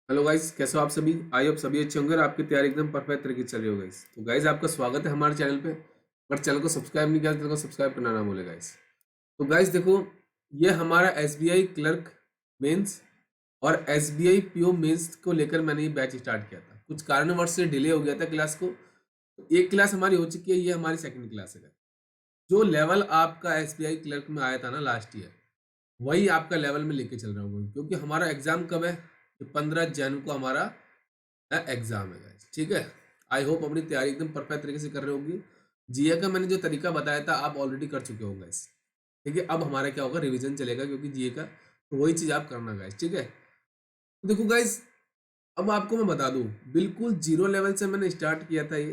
Hello guys, कैसे हो आप सभी। आई होप सभी अच्छे होंगे और आपकी तैयारी एकदम परफेक्ट तरीके से चल रही हो गाइस। तो गाइस, आपका स्वागत है हमारे चैनल पे। अगर चैनल को सब्सक्राइब नहीं किया तो चैनल को सब्सक्राइब करना ना भूले गाइस। तो गाइस देखो, ये हमारा एसबीआई क्लर्क मेंस और एसबीआई पीओ मेंस को लेकर मैंने ये बैच स्टार्ट किया था। कुछ कारणवश से डिले हो गया था क्लास को। तो एक क्लास हमारी हो चुकी है, ये हमारी सेकंड क्लास है। जो लेवल आपका एसबीआई क्लर्क में आया था ना लास्ट ईयर, वही आपका लेवल में लेके चल रहा हूँ, क्योंकि हमारा एग्जाम कब है? 15 जन को हमारा एग्जाम है गाइस, ठीक है। आई होप अपनी तैयारी एकदम परफेक्ट तरीके से कर रहे होगी। जीए का मैंने जो तरीका बताया था आप ऑलरेडी कर चुके हो गाइस, ठीक है। अब हमारा क्या होगा, रिवीजन चलेगा, क्योंकि जीए का तो वही चीज़ आप करना गाइस, ठीक है। तो देखो गाइस, अब आपको मैं बता दूं, बिल्कुल जीरो लेवल से मैंने स्टार्ट किया था ये।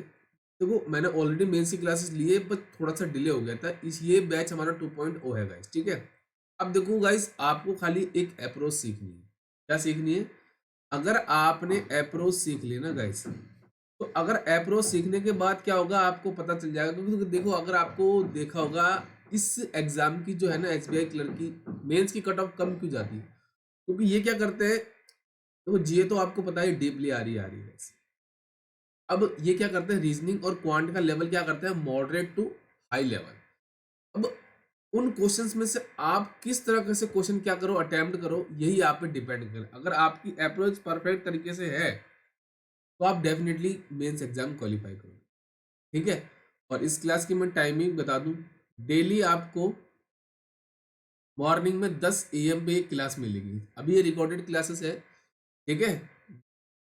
देखो, मैंने ऑलरेडी मेंस की क्लासेस लिए, बस थोड़ा सा डिले हो गया था। इस ये बैच हमारा 2.0 है गाइस, ठीक है। अब देखो गाइस, आपको खाली एक अप्रोच सीखनी है। क्या सीखनी है? अगर आपने अप्रोच सीख ली ना गाइस, तो अगर अप्रोच सीखने के बाद क्या होगा आपको पता चल जाएगा। क्योंकि देखो, अगर आपको देखा होगा, इस एग्जाम की जो है ना एसबीआई क्लर्क की मेंस की कट ऑफ कम क्यों जाती है? क्योंकि ये क्या करते हैं, तो जीए तो आपको पता है डीपली आ रही है guys। अब ये क्या करते हैं, रीजनिंग और क्वांट का लेवल क्या करते हैं, मॉडरेट टू हाई लेवल। अब उन क्वेश्चंस में से आप किस तरह से क्वेश्चन क्या करो, अटेम्प्ट करो, यही आप पे डिपेंड करे। अगर आपकी अप्रोच परफेक्ट तरीके से है तो आप डेफिनेटली मेंस एग्जाम क्वालिफाई करोगे, ठीक है। और इस क्लास की मैं टाइमिंग बता दूं, डेली आपको मॉर्निंग में 10 AM पे एक क्लास मिलेगी। अभी ये रिकॉर्डेड क्लासेस है, ठीक है।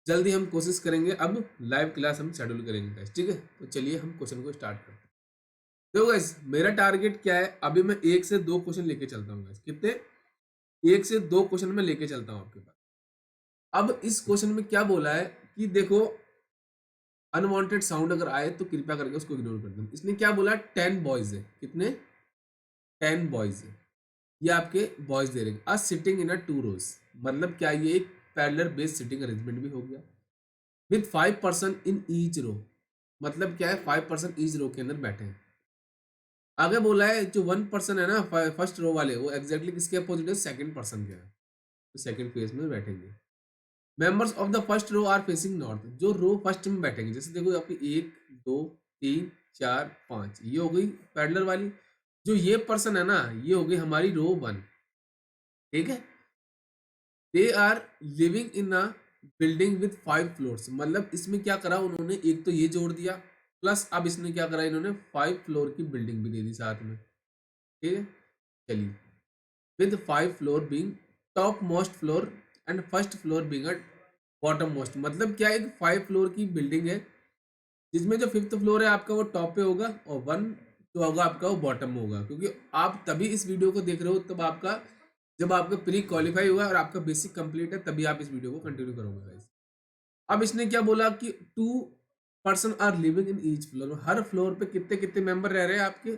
जल्दी हम कोशिश करेंगे, अब लाइव क्लास हम शेड्यूल करेंगे guys, ठीक है। तो चलिए हम क्वेश्चन को स्टार्ट करते हैं। देखो गाइस, मेरा टारगेट क्या है, अभी मैं 1 से 2 क्वेश्चन लेके चलता हूँ guys। कितने? 1 से 2 क्वेश्चन में लेके चलता हूँ आपके पास। अब इस क्वेश्चन में क्या बोला है कि देखो, अनवांटेड साउंड अगर आए तो कृपया करके उसको इग्नोर कर दें। इसने क्या बोला, 10 बॉयज है। कितने? 10 बॉयज है। ये आपके बॉयज दे रहे हैं। सिटिंग इन अ 2 रोज, मतलब क्या, ये एक पैरेलल बेस्ड सिटिंग अरेंजमेंट भी हो गया। With 5 person in each row, मतलब क्या है, 5 पर्सन ईच रो के अंदर बैठे हैं। आगे बोला है जो 1 पर्सन है ना, फर्स्ट रो वाले, वो एग्जैक्टली किसके अपोजिट है, सेकंड पर्सन के है। तो सेकंड फेज में बैठेंगे। Members of the first row are facing north, जो रो फर्स्ट में बैठेंगे, जैसे देखो आपकी 1 2 3 4 5, ये हो गई पैरेलल वाली। जो ये पर्सन है ना, ये हो गई हमारी रो 1, ठीक है। They are living in a building with 5 floors, मतलब इसमें क्या करा उन्होंने, एक तो ये जोड़ दिया, प्लस अब इसने क्या करा, इन्होंने 5 फ्लोर की बिल्डिंग भी दे दी साथ में, ठीक है। चलिए, with 5 floor being top most floor and first floor being a bottom most, मतलब क्या, एक 5 फ्लोर की बिल्डिंग है, जिसमें जो फिफ्थ फ्लोर है आपका वो टॉप पे होगा, और वन जो होगा आपका वो बॉटम में होगा। क्योंकि आप तभी इस वीडियो को देख रहे हो तब आपका, जब आपका प्री क्वालिफाई हुआ और आपका बेसिक कंप्लीट है, तभी आप इस वीडियो को कंटिन्यू करोगे गाइस। अब इसने क्या बोला कि 2 person are living in each floor, हर फ्लोर पे कितने कितने मेंबर रह रहे हैं आपके,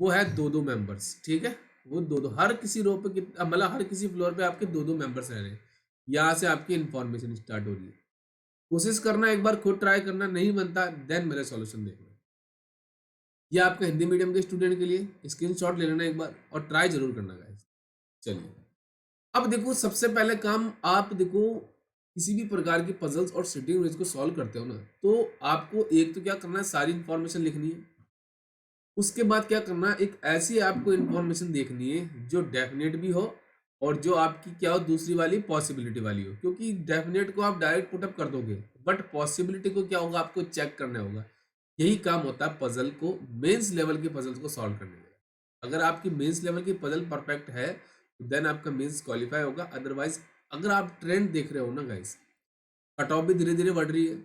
वो है दो दो मेंबर्स, ठीक है। वो दो दो, हर किसी रो पे कितना, मतलब हर किसी फ्लोर पे आपके दो दो मेंबर्स रह रहे हैं। यहाँ से आपकी इंफॉर्मेशन स्टार्ट हो रही है। कोशिश करना, एक बार खुद ट्राई करना, नहीं बनता देन मेरे सॉल्यूशन देखना। ये आपका हिंदी मीडियम के स्टूडेंट के लिए स्क्रीनशॉट ले लेना एक बार और ट्राई जरूर करना गाइस। चलिए, अब देखो, सबसे पहले काम, आप देखो, किसी भी प्रकार की पजल्स और सिटिंग इमेज को सॉल्व करते हो ना, तो आपको एक तो क्या करना है, सारी इंफॉर्मेशन लिखनी है। उसके बाद क्या करना है, एक ऐसी आपको इंफॉर्मेशन देखनी है जो डेफिनेट भी हो, और जो आपकी क्या हो, दूसरी वाली पॉसिबिलिटी वाली हो। क्योंकि डेफिनेट को आप डायरेक्ट पुटअप कर दोगे, बट पॉसिबिलिटी को क्या होगा, आपको चेक करना होगा। यही काम होता है पजल को, मेंस लेवल के पजल्स को सॉल्व करने का। अगर आपकी मेंस लेवल की पजल परफेक्ट है तो देन आपका मेंस क्वालिफाई होगा। अदरवाइज, अगर आप ट्रेंड देख रहे हो ना गाइस, कट ऑफ भी धीरे धीरे बढ़ रही है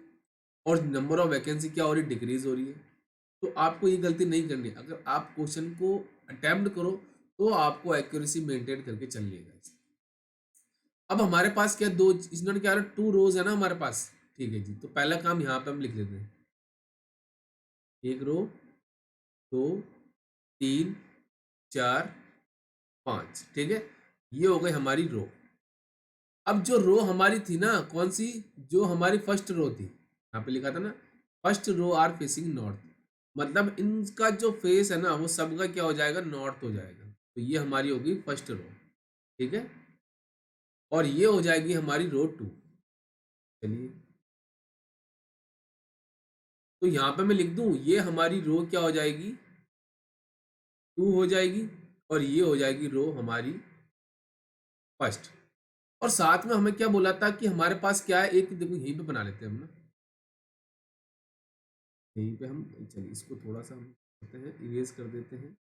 और नंबर ऑफ वैकेंसी क्या हो रही है, डिक्रीज हो रही है। तो आपको ये गलती नहीं करनी। अगर आप क्वेश्चन को अटेम्प्ट करो तो आपको एक्यूरेसी मेंटेन करके चलनी है guys। अब हमारे पास क्या, दो, इसमें क्या 2 रोज है ना हमारे पास, ठीक है जी। तो पहला काम यहाँ पे हम लिख लेते हैं, एक रो, 2 3 4 5, ठीक है। ये हो गई हमारी रो। अब जो रो हमारी थी ना, कौन सी, जो हमारी फर्स्ट रो थी, यहाँ पे लिखा था ना, first row are facing north, मतलब इनका जो फेस है ना वो सबका क्या हो जाएगा, नॉर्थ हो जाएगा। तो ये हमारी होगी फर्स्ट रो, ठीक है। और ये हो जाएगी हमारी रो 2। चलिए, तो यहाँ पे मैं लिख दूं ये हमारी रो क्या हो जाएगी, 2 हो जाएगी, और ये हो जाएगी रो हमारी फर्स्ट। और साथ में हमें क्या बोला था कि हमारे पास क्या है, एक देखो यहीं पे बना लेते हैं हम ना, यहीं पे हम, चलिए इसको थोड़ा सा हम करते हैं, इरेज कर देते हैं।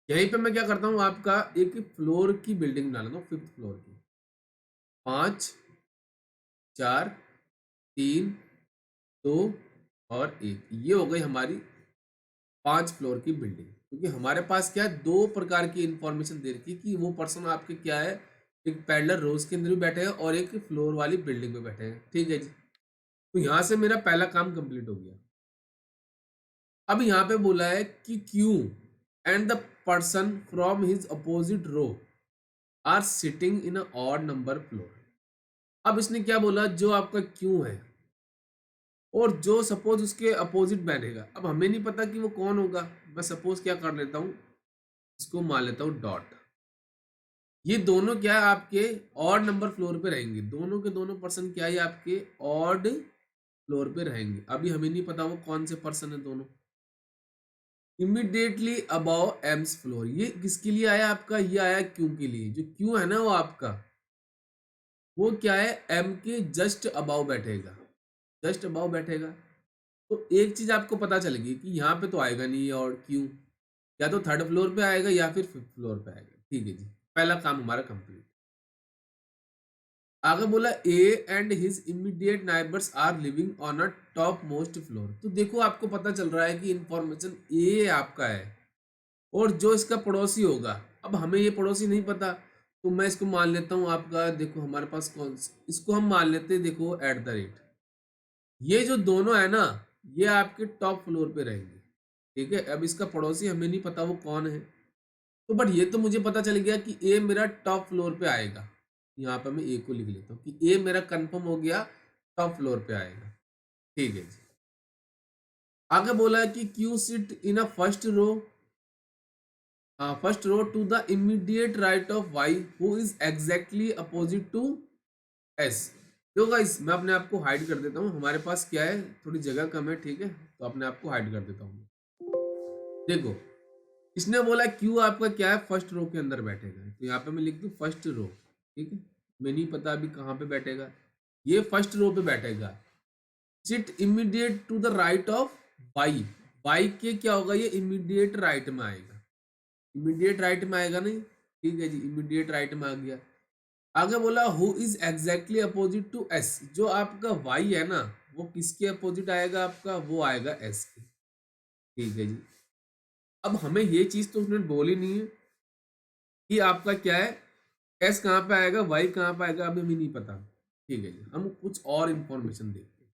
यहीं पे मैं क्या करता हूँ, आपका एक फ्लोर की बिल्डिंग बना लेता हूँ, 5th फ्लोर की। 5 4 3 2 और 1, ये हो गई हमारी 5 फ्लोर की बिल्डिंग। क्योंकि हमारे पास क्या है, 2 प्रकार की इंफॉर्मेशन दे रखी है कि वो पर्सन आपके क्या है, एक पैरेलल रोज के अंदर भी बैठे हैं और एक फ्लोर वाली बिल्डिंग में बैठे हैं। ठीक है जी, तो यहाँ से मेरा पहला काम कंप्लीट हो गया। अब यहाँ पे बोला है कि Q and the person from his opposite row are sitting in a odd number floor. अब इसने क्या बोला, जो आपका क्यू है और जो सपोज उसके अपोजिट बैठेगा, अब हमें नहीं पता कि वो कौन होगा। मैं सपोज क्या कर लेता हूँ, इसको मान लेता हूँ डॉट। ये दोनों क्या है, आपके ऑड नंबर फ्लोर पे रहेंगे, दोनों के दोनों पर्सन क्या है आपके ऑड फ्लोर पे रहेंगे। अभी हमें नहीं पता वो कौन से पर्सन है दोनों। इमीडिएटली अबाव एम्स फ्लोर, ये किसके लिए आया आपका, ये आया क्यू के लिए। जो क्यू है ना वो आपका, वो क्या है, एम के जस्ट अबाव बैठेगा, जस्ट अबाव बैठेगा। तो एक चीज आपको पता चलेगी कि यहाँ पे तो आएगा नहीं और क्यू, या तो 3rd फ्लोर पे आएगा या फिर 5th फ्लोर पे आएगा। ठीक है जी, पहला काम हमारा कंप्लीट। आगे बोला A and his immediate neighbours are living on a top most floor. तो देखो आपको पता चल रहा है कि इंफॉर्मेशन ए आपका है और जो इसका पड़ोसी होगा, अब हमें ये पड़ोसी नहीं पता, तो मैं इसको मान लेता हूँ आपका, देखो हमारे पास कौन, इसको हम मान लेते हैं, देखो एट द रेट। ये जो दोनों है ना, ये आपके टॉप फ्लोर पे रहेंगे। ठीक है, अब इसका पड़ोसी हमें नहीं पता वो कौन है, तो बट ये तो मुझे पता चल गया कि ए मेरा टॉप फ्लोर पे आएगा। यहाँ पे मैं ए को लिख लेता हूँ कि ए मेरा कंफर्म हो गया, टॉप फ्लोर पे आएगा। ठीक है जी, आगे बोला है कि Q sit in a first row to the immediate right of Y who is exactly opposite to S. तो गाइस मैं अपने आप को हाइड कर देता हूँ, हमारे पास क्या है, थोड़ी जगह कम है। ठीक है, तो अपने आप को हाइड कर देता हूँ। देखो इसने बोला क्यू आपका क्या है, फर्स्ट रो के अंदर बैठेगा, तो यहाँ पे मैं लिख दूँ फर्स्ट रो। ठीक है, मैं नहीं पता अभी कहाँ पे बैठेगा, ये फर्स्ट रो पे बैठेगा। Sit immediate to the right of Y, Y के क्या होगा, ये इमीडिएट राइट में आएगा, इमीडिएट राइट में आएगा नहीं। ठीक है जी, इमीडिएट राइट में आ गया। आगे बोला who is exactly opposite to S, जो आपका वाई है ना, वो किसके अपोजिट आएगा आपका, वो आएगा एस के। ठीक है जी, अब हमें ये चीज तो उसने बोली नहीं है कि आपका क्या है, एस कहाँ पे आएगा, वाई कहाँ पे आएगा, अभी हमें नहीं पता। ठीक है जी, हम कुछ और इंफॉर्मेशन देखते हैं।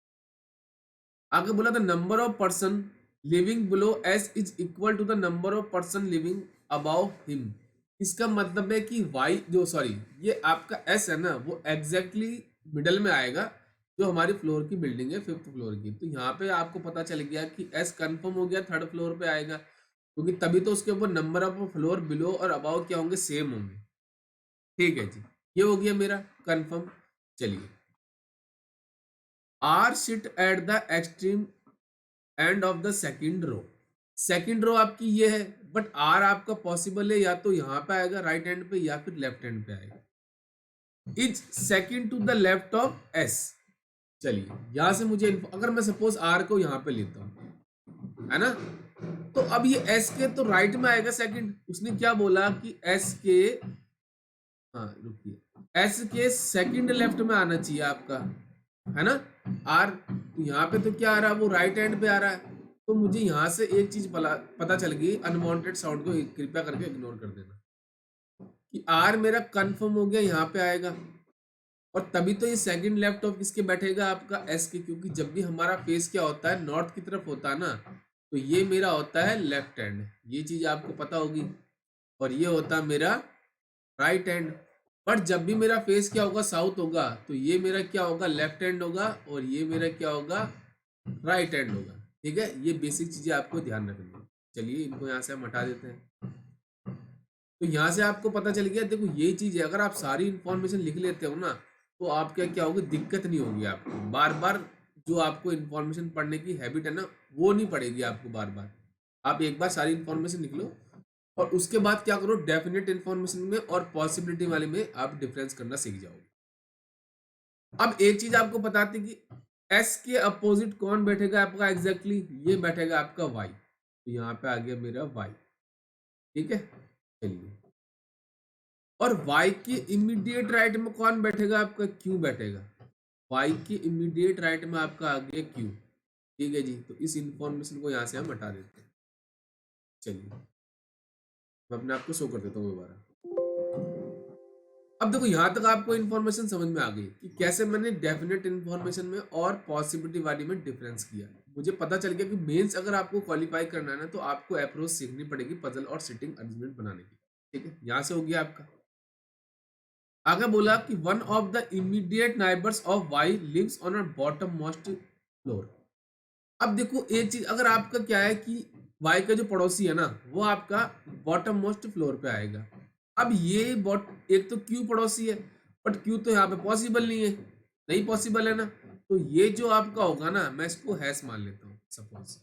आगे बोला the number of person living below S is equal to the number of person living above him. इसका मतलब है कि वाई जो सॉरी ये आपका एस है ना, वो एग्जैक्टली मिडल में आएगा, जो हमारी फ्लोर की बिल्डिंग है 5th फ्लोर की। तो यहाँ पे आपको पता चल गया कि एस कंफर्म हो गया, 3rd फ्लोर पे आएगा, क्योंकि तभी तो उसके ऊपर नंबर ऑफ फ्लोर बिलो और अबाउ क्या होंगे, सेम होंगे। ठीक है जी, ये हो गया मेरा कंफर्म। चलिए, R sit at the extreme end of the second row. Second row आपकी ये है, बट आर आपका पॉसिबल है या तो यहाँ पे आएगा राइट हैंड पे या फिर लेफ्ट हैंड पे आएगा। Is second to the left of S. चलिए यहां से मुझे अगर मैं सपोज आर को यहाँ पे लेता हूँ, है ना, तो अब ये एस के तो राइट में आएगा सेकंड। उसने क्या बोला कि एस के, हाँ रुकिए, एस के सेकंड लेफ्ट में आना चाहिए आपका, है ना, आर। तो यहाँ पे तो क्या आ रहा है, वो राइट हैंड पे आ रहा है। तो मुझे यहाँ से एक चीज पता चल गई, अनवांटेड साउंड को कृपया करके इग्नोर कर देना, कि आर मेरा कंफर्म हो गया, यहाँ पे आएगा। और तभी तो ये सेकंड लेफ्ट ऑफ किसके बैठेगा, आपका एस के, क्योंकि जब भी हमारा फेस क्या होता है, नॉर्थ की तरफ होता है ना, तो ये मेरा होता है लेफ्ट हैंड, ये चीज आपको पता होगी। और ये होता है मेरा राइट हैंड। बट जब भी मेरा फेस क्या होगा, साउथ होगा, तो ये मेरा क्या होगा, लेफ्ट हैंड होगा, और ये मेरा क्या होगा, राइट हैंड होगा। ठीक है, ये बेसिक चीजें आपको ध्यान रखनी है। चलिए इनको यहाँ से हम हटा देते हैं। तो यहाँ से आपको पता चल गया, देखो ये चीज है, अगर आप सारी इंफॉर्मेशन लिख लेते हो ना, तो आपका क्या होगी, दिक्कत नहीं होगी आपको बार बार। जो आपको इन्फॉर्मेशन पढ़ने की हैबिट है ना, वो नहीं पड़ेगी आपको बार बार। आप एक बार सारी इन्फॉर्मेशन निकलो और उसके बाद क्या करो, डेफिनेट इन्फॉर्मेशन में और पॉसिबिलिटी वाले में आप डिफरेंस करना सीख जाओगे। अब एक चीज आपको बताते कि एस के अपोजिट कौन बैठेगा आपका, एग्जैक्टली ये बैठेगा आपका वाई। तो यहाँ पे आ गया मेरा वाई, ठीक है। चलिए, और y के इमीडिएट राइट में कौन बैठेगा आपका, q बैठेगा। y के इमीडिएट राइट में आपका आ गया q, ठीक है जी। तो इस इंफॉर्मेशन को यहाँ से हम हटा देते हैं। चलिए, मैं अपने आप को शो कर देता हूँ दोबारा। अब देखो, यहाँ तक आपको इन्फॉर्मेशन समझ में आ गई कि कैसे मैंने डेफिनेट इन्फॉर्मेशन में और पॉसिबिलिटी वाली में डिफरेंस किया। मुझे पता चल गया कि मेंस अगर आपको क्वालिफाई करना है ना, तो आपको अप्रोच सीखनी पड़ेगी पजल और सिटिंग अरेंजमेंट बनाने की, ठीक है। यहाँ से हो गया आपका। आगे बोला कि one of the immediate neighbours of Y lives on a bottom most floor. अब देखो एक चीज, अगर आपका क्या है कि वाई का जो पड़ोसी है ना, वो आपका बॉटम मोस्ट फ्लोर पे आएगा। अब ये एक तो क्यू पड़ोसी है, बट क्यू तो यहाँ पे पॉसिबल नहीं है, नहीं पॉसिबल है ना। तो ये जो आपका होगा ना, मैं इसको हैश मान लेता हूँ सपोज।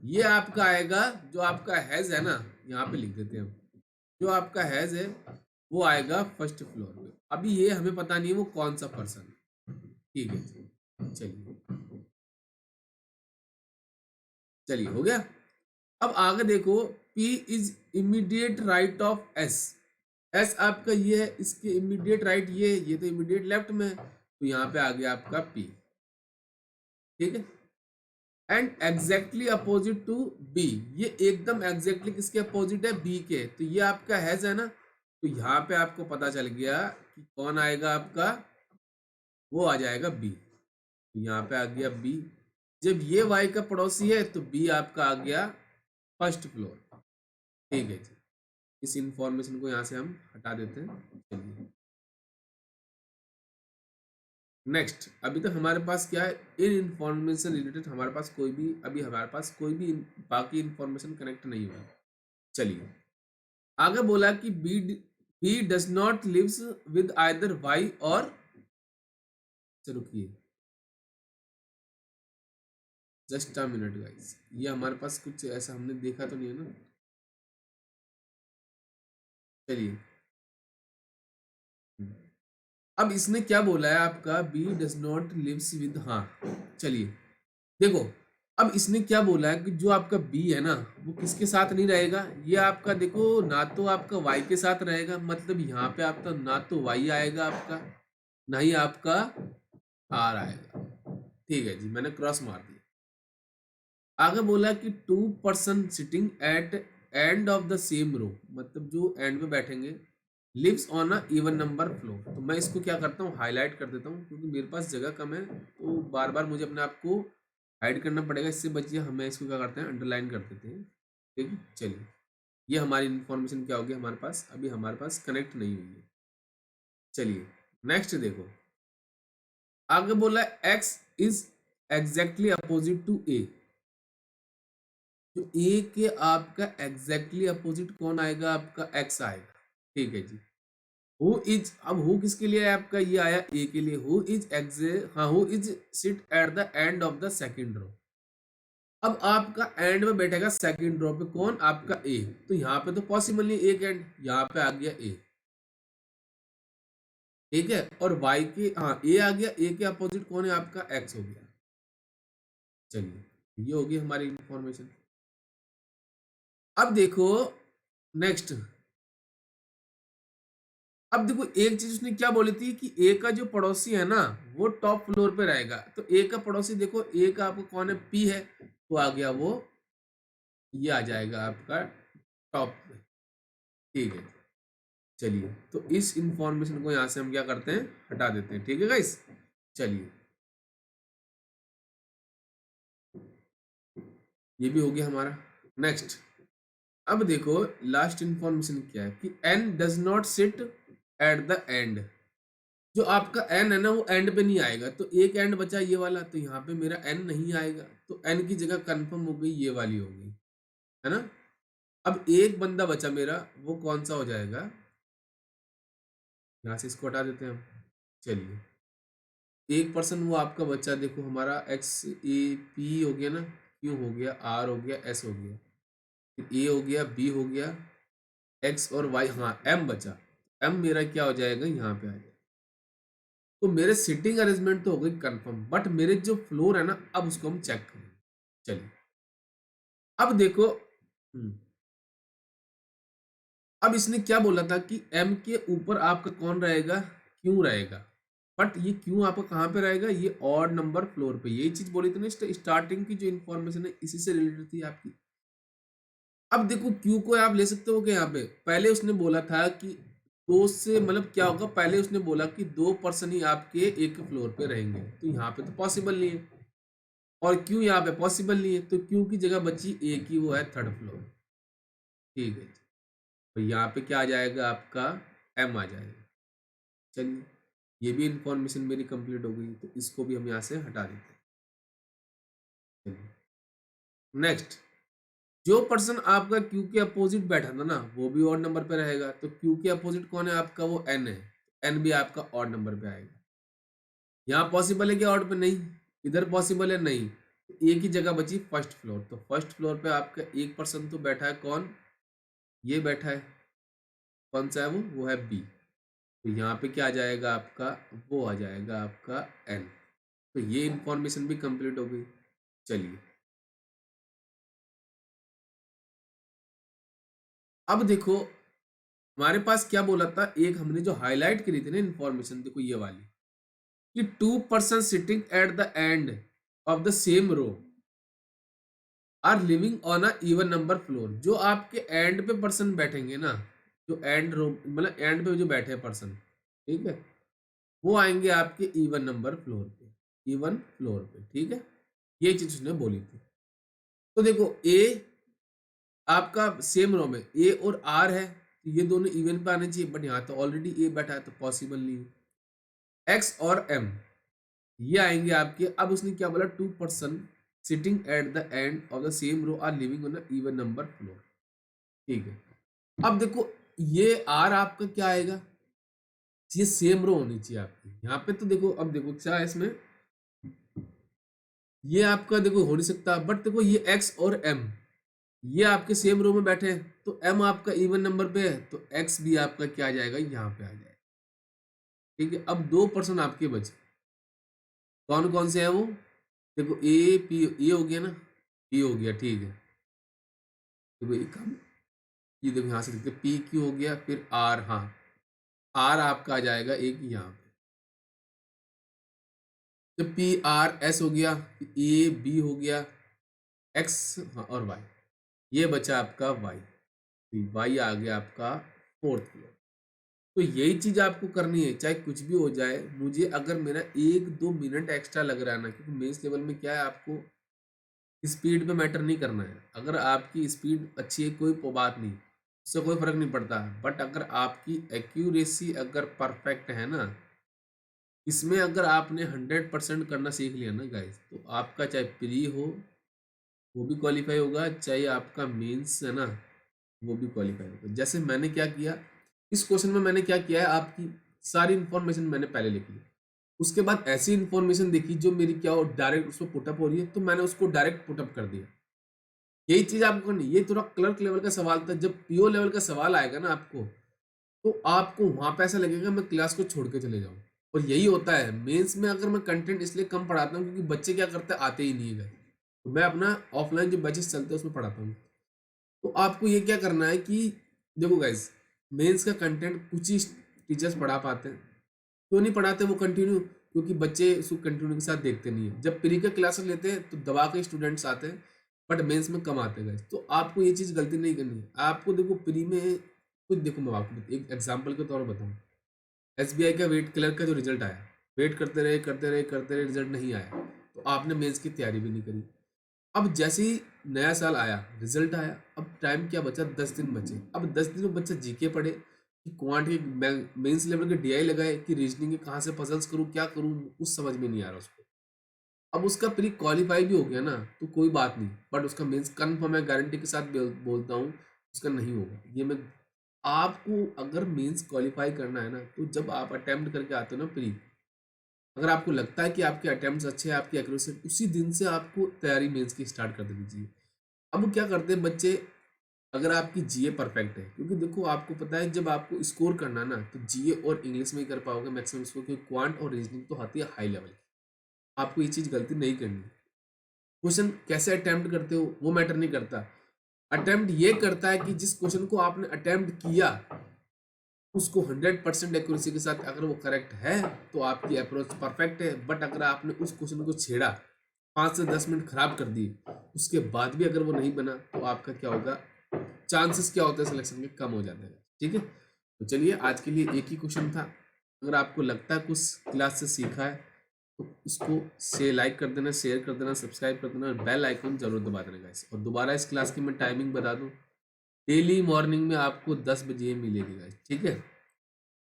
ये आपका आएगा, जो आपका हैज है ना, यहाँ पे लिख देते हैं हम। जो आपका हैज है वो आएगा फर्स्ट फ्लोर पे। अभी ये हमें पता नहीं है वो कौन सा पर्सन है, ठीक है। चलिए चलिए, हो गया। अब आगे देखो, P is immediate right of S। S आपका ये है, इसके इमीडिएट राइट ये तो इमीडिएट लेफ्ट में है, तो यहाँ पे आ गया आपका P, ठीक है। And exactly opposite to B, ये एकदम एग्जैक्टली किसके अपोजिट है, B के। तो ये आपका हैज है ना, तो यहाँ पे आपको पता चल गया कि कौन आएगा आपका, वो आ जाएगा B। तो यहाँ पे आ गया B। जब ये Y का पड़ोसी है तो B आपका आ गया फर्स्ट फ्लोर, ठीक है जी। इस इंफॉर्मेशन को यहाँ से हम हटा देते हैं। चलिए नेक्स्ट, अभी तक हमारे पास क्या है, इन इंफॉर्मेशन रिलेटेड हमारे पास कोई भी, अभी हमारे पास कोई भी बाकी इंफॉर्मेशन कनेक्ट नहीं हुआ। चलिए, आगे बोला कि B does not lives with either Y और, रुकिए जस्ट अ मिनट गाइस, ये हमारे पास कुछ ऐसा हमने देखा तो नहीं है ना। चलिए, अब इसने क्या बोला है आपका, B does not lives with, हाँ चलिए देखो, अब इसने क्या बोला है कि जो आपका बी है ना, वो किसके साथ नहीं रहेगा, ये आपका देखो ना तो आपका वाई के साथ रहेगा, मतलब यहाँ पे आपका ना तो वाई आएगा आपका, ना ही आपका आर आएगा, ठीक है जी। मैंने क्रॉस मार दिया। आगे बोला कि two person sitting at end of the same row, मतलब जो एंड में बैठेंगे, lives on a even number floor. तो मैं इसको क्या करता हूँ, हाईलाइट कर देता हूँ, क्योंकि मेरे पास जगह कम है, तो बार बार मुझे अपने आप को हाइड करना पड़ेगा। इससे बचिए, हमें इसको क्या करते हैं, अंडरलाइन कर देते हैं, ठीक है। चलिए, ये हमारी इन्फॉर्मेशन क्या होगी हमारे पास, अभी हमारे पास कनेक्ट नहीं हुई है। चलिए नेक्स्ट देखो, आगे बोला X is exactly opposite to A. तो ए के आपका एग्जैक्टली अपोजिट कौन आएगा, आपका एक्स आएगा, ठीक है जी। हु इज, अब हु किसके लिए है आपका, ये आया ए के लिए। हु इज हाँ, who is sit at the end of the second row. अब आपका एंड में बैठेगा सेकंड रो पे कौन, आपका ए। तो यहाँ पे तो पॉसिबल नहीं, एक एंड यहाँ पे आ गया ए, ठीक है। और वाई के, हाँ ए आ गया, ए के अपोजिट कौन है आपका, एक्स हो गया। चलिए, ये होगी हमारी इंफॉर्मेशन। अब देखो नेक्स्ट, अब देखो एक चीज उसने क्या बोली थी कि ए का जो पड़ोसी है ना, वो टॉप फ्लोर पे रहेगा। तो ए का पड़ोसी देखो, ए का आपको कौन है, पी है, तो आ गया वो, ये आ जाएगा आपका टॉप पे, ठीक है। चलिए, तो इस इंफॉर्मेशन को यहां से हम क्या करते हैं, हटा देते हैं, ठीक है गाइस। चलिए, ये भी हो गया हमारा। नेक्स्ट, अब देखो लास्ट इंफॉर्मेशन क्या है कि N does not sit at the end. जो आपका एन है ना, वो एंड पे नहीं आएगा। तो एक एंड बचा ये वाला, तो यहाँ पे मेरा एन नहीं आएगा, तो एन की जगह कंफर्म हो गई, ये वाली हो गई, है ना। अब एक बंदा बचा मेरा, वो कौन सा हो जाएगा, यहाँ से इसको हटा देते हैं हम। चलिए, 1% वो आपका बच्चा, देखो हमारा एक्स ए पी हो गया ना, क्यू हो गया, आर हो गया, एस हो गया, फिर ए हो गया, बी हो गया, एक्स और वाई, हाँ एम बचा। एम मेरा क्या हो जाएगा, यहाँ पे आ जाएगा। तो मेरे सीटिंग अरेंजमेंट तो हो गई कंफर्म, बट मेरे जो फ्लोर है ना, अब उसको हम चेक करें। चलिए अब देखो, अब इसने क्या बोला था कि एम के ऊपर आपका कौन रहेगा, क्यों रहेगा। बट ये क्यों आपका कहाँ पे रहेगा, ये ऑड नंबर फ्लोर पे। यही चीज बोली थी ना, स्टार्टिंग की जो इन्फॉर्मेशन है इसी से रिलेटेड थी आपकी। अब देखो क्यू को आप ले सकते हो क्या, यहाँ पे पहले उसने बोला था कि दो से मतलब क्या होगा, पहले उसने बोला कि 2% ही आपके एक फ्लोर पे रहेंगे, तो यहाँ पे तो पॉसिबल नहीं है। और क्यू यहाँ पे पॉसिबल नहीं है, तो क्यू की जगह बची ए की, वो है थर्ड फ्लोर। ठीक है, तो यहाँ पे क्या आ जाएगा आपका, एम आ जाएगा। चलिए ये भी इंफॉर्मेशन मेरी कंप्लीट हो गई, तो इसको भी हम यहाँ से हटा देते हैं। चलिए नेक्स्ट, जो पर्सन आपका क्यू के अपोजिट बैठा था ना, वो भी ऑड नंबर पे रहेगा। तो क्यू के अपोजिट कौन है आपका, वो एन है। एन भी आपका ऑड नंबर पे आएगा। यहाँ पॉसिबल है क्या ऑड पे, नहीं। इधर पॉसिबल है, नहीं। एक ही जगह बची फर्स्ट फ्लोर, तो फर्स्ट फ्लोर पे आपका 1% तो बैठा है, कौन, ये बैठा है। कौन सा है वो है बी। तो यहाँ पे क्या आ जाएगा आपका, वो आ जाएगा आपका एन। तो ये इंफॉर्मेशन भी कंप्लीट हो गई। चलिए अब देखो, हमारे पास क्या बोला था, एक हमने जो हाईलाइट करी थी ना इंफॉर्मेशन, देखो ये वाली, कि 2% sitting at the end of the same row are living on a even number floor. जो आपके एंड पे पर्सन बैठेंगे ना, जो एंड रो मतलब एंड पे जो बैठे पर्सन, ठीक है, वो आएंगे आपके इवन नंबर फ्लोर पे, इवन फ्लोर पे। ठीक है, ये चीज उसने बोली थी। तो देखो ए आपका सेम रो में ए और आर है, तो ये दोनों इवन पे आने चाहिए, बट यहाँ तो ऑलरेडी ए बैठा है, तो पॉसिबल नहीं है। एक्स और एम ये आएंगे आपके। अब उसने क्या बोला, 2% sitting at the end of the same row are living on even number floor. ठीक है, अब देखो ये आर आपका क्या आएगा, ये सेम रो होनी चाहिए आपकी। यहाँ पे तो देखो, अब देखो क्या है इसमें, ये आपका देखो हो नहीं सकता, बट देखो ये एक्स और एम ये आपके सेम रो में बैठे हैं, तो एम आपका इवन नंबर पे है, तो एक्स भी आपका क्या आ जाएगा, यहाँ पे आ जाएगा। ठीक है, अब 2% आपके बचे, कौन कौन से हैं वो, देखो ए पी, ये हो गया ना, पी हो गया, ठीक है। देखो एक हम ये देखो यहाँ से देखते, पी क्यू हो गया, फिर आर, हाँ आर आपका आ जाएगा एक यहाँ पे। तो पी आर एस हो गया, ए बी हो गया, एक्स, हाँ और वाई, ये बचा आपका वाई। वाई आ गया आपका फोर्थ फ्लोर। तो यही चीज आपको करनी है, चाहे कुछ भी हो जाए। मुझे अगर मेरा 1-2 मिनट एक्स्ट्रा लग रहा है ना, क्योंकि मेंस लेवल में क्या है, आपको स्पीड पे मैटर नहीं करना है। अगर आपकी स्पीड अच्छी है, कोई बात नहीं, उससे कोई फर्क नहीं पड़ता। बट अगर आपकी एक्यूरेसी अगर परफेक्ट है ना, इसमें अगर आपने 100% करना सीख लिया ना गाइस, तो आपका चाहे प्री हो वो भी क्वालिफाई होगा, चाहे आपका मेंस है ना वो भी क्वालिफाई होगा। जैसे मैंने क्या किया, इस क्वेश्चन में मैंने क्या किया है, आपकी सारी इंफॉर्मेशन मैंने पहले लिख ली। उसके बाद ऐसी इंफॉर्मेशन देखी जो मेरी क्या हो, डायरेक्ट उसको पुटअप हो रही है, तो मैंने उसको डायरेक्ट पुटअप कर दिया। यही चीज आपको करनी। ये थोड़ा क्लर्क लेवल का सवाल था, जब पीओ लेवल का सवाल आएगा ना आपको, तो आपको वहां पे ऐसा लगेगा मैं क्लास को छोड़ के चले जाऊं। और यही होता है मेंस में। अगर मैं कंटेंट इसलिए कम पढ़ाता हूँ क्योंकि बच्चे क्या करते हैं, आते ही नहीं है, तो मैं अपना ऑफलाइन जो बैचेस चलते हैं उसमें पढ़ाता हूँ। तो आपको ये क्या करना है कि देखो गाइज, मेंस का कंटेंट कुछ ही टीचर्स पढ़ा पाते हैं। क्यों नहीं पढ़ाते वो कंटिन्यू, क्योंकि बच्चे उसको कंटिन्यू के साथ देखते नहीं है। जब प्री के क्लासेस लेते हैं तो दबा के स्टूडेंट्स आते हैं, बट मेंस में कम आते हैं। तो आपको ये चीज़ गलती नहीं करनी है। आपको देखो प्री में कुछ, देखो मैं आपको एक एग्जाम्पल के तौर पर बताऊँ, एसबीआई का वेट क्लर्क का जो रिजल्ट आया, वेट करते रहे करते रहे करते रहे, रिजल्ट नहीं आया, तो आपने मेंस की तैयारी भी नहीं करी। अब जैसे ही नया साल आया, रिजल्ट आया, अब टाइम क्या बचा, 10 दिन बचे। अब 10 दिन में बच्चा जीके पढ़े कि क्वांट के मेंस लेवल के डीआई लगाए कि रीजनिंग के कहाँ से पजल्स करूँ, क्या करूँ, कुछ समझ में नहीं आ रहा उसको। अब उसका प्री क्वालिफाई भी हो गया ना, तो कोई बात नहीं, बट उसका मेंस कन्फर्म है, गारंटी के साथ बोलता हूँ उसका नहीं होगा। ये मैं आपको, अगर मेंस क्वालिफाई करना है ना, तो जब आप अटेम्प्ट करके आते हो ना प्री, अगर आपको लगता है कि आपके अटेम्प्ट्स अच्छे हैं, आपकी एक्यूरेसी, उसी दिन से आपको तैयारी मेंस की स्टार्ट कर देनी चाहिए। अब क्या करते हैं बच्चे, अगर आपकी जीए परफेक्ट है, क्योंकि देखो आपको पता है जब आपको स्कोर करना ना तो जीए और इंग्लिश में ही कर पाओगे मैक्सिमम स्कोर, क्योंकि क्वांट और रीजनिंग तो आती है हाई लेवल की। आपको ये चीज गलती नहीं करनी। क्वेश्चन कैसे अटेम्प्ट करते हो वो मैटर नहीं करता, अटेम्प्ट ये करता है कि जिस क्वेश्चन को आपने अटेम्प्ट किया उसको 100% एक्यूरेसी के साथ अगर वो करेक्ट है तो आपकी अप्रोच परफेक्ट है। बट अगर आपने उस क्वेश्चन को छेड़ा, 5 से 10 मिनट खराब कर दिए, उसके बाद भी अगर वो नहीं बना तो आपका क्या होगा, चांसेस क्या होते हैं सिलेक्शन के, कम हो जाते हैं। ठीक है, तो चलिए आज के लिए एक ही क्वेश्चन था। अगर आपको लगता है कुछ क्लास से सीखा है तो इसको से लाइक कर देना, शेयर कर देना, सब्सक्राइब कर देना और बेल आइकन जरूर दबा देना गाइस। और दोबारा इस क्लास की मैं टाइमिंग बता दूं, डेली मॉर्निंग में आपको 10 बजे मिलेगी गाइस। ठीक है,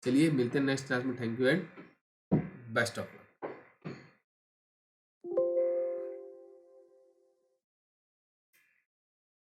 चलिए मिलते हैं नेक्स्ट क्लास में। Thank you and best of.